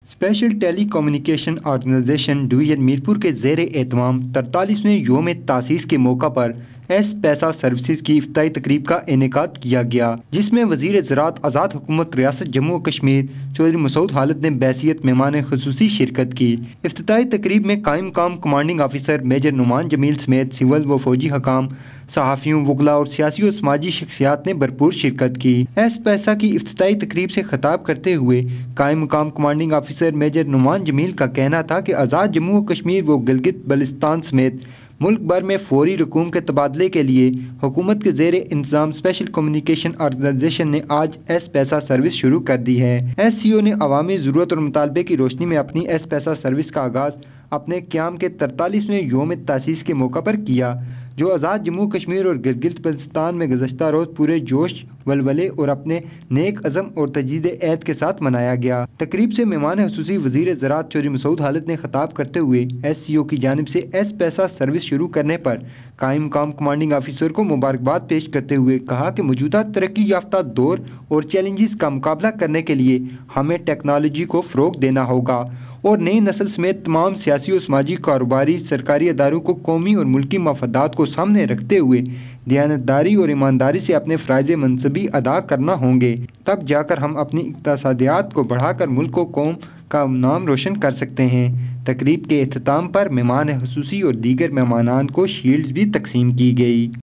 Special telecommunication organisation division Mirpur के ज़ेर एहतमाम 43वें योम तासीस के मौका पर एस पैसा सर्विसेज की इफ्ताही तकरीब का इनेकाद किया गया, जिसमें वज़ीर ज़राअत आज़ाद हुकूमत रियासत जम्मू और कश्मीर चौधरी मसूद खालिद ने बैसियत मेहमान खुसूसी शिरकत की। इफ्तिताही तकरीब में कायम मकाम commanding officer major Numan Jamil समेत सिविल व फौजी हकाम, सहाफ़ियों, वकला और सियासी और समाजी शख्सियात ने भरपूर शिरकत की। एस पैसा की इफ्तिताही तकरीब से खिताब करते हुए कायम मकाम commanding officer major Numan Jamil का कहना था कि आज़ाद जम्मू और कश्मीर व गिलगित बल्तिस्तान समेत मुल्क भर में फौरी रकूम के तबादले के लिए हुकूमत के ज़ेर इंतज़ाम स्पेशल कम्युनिकेशन ऑर्गेनाइजेशन ने आज एस पैसा सर्विस शुरू कर दी है। SCO ने अवामी ज़रूरत और मुतालबे की रोशनी में अपनी एस पैसा सर्विस का आगाज़ अपने क़याम के 43वें योम तासीस के मौका पर किया, जो आज़ाद जम्मू कश्मीर और गिलगित बल्तिस्तान में गुज़श्ता रोज़ पूरे जोश वलवले और अपने नेक अज़म और तजदीद ऐद के साथ मनाया गया। तकरीब से मेहमान खुसूसी वज़ीर ज़राअत चौधरी मसूद खालिद ने खिताब करते हुए SCO की जानिब से एस पैसा सर्विस शुरू करने पर कायम मकाम कमांडिंग ऑफिसर को मुबारकबाद पेश करते हुए कहा कि मौजूदा तरक्की याफ्ता दौर और चैलेंजेस का मुकाबला करने के लिए हमें टेक्नोलॉजी को फ़रोग़ देना होगा और नई नस्ल समेत तमाम सियासी और समाजी, कारोबारी, सरकारी इदारों को कौमी और मुल्की मफादात को सामने रखते हुए दियानतदारी और ईमानदारी से अपने फ़राइज़ मनसबी अदा करना होंगे। तब जाकर हम अपनी इक़्तिसादियात को बढ़ाकर मुल्क व कौम का नाम रोशन कर सकते हैं। तकरीब के अख्ताम पर मेहमान खुसूसी और दीगर मेहमानान को शील्ड्स भी तकसीम की गई।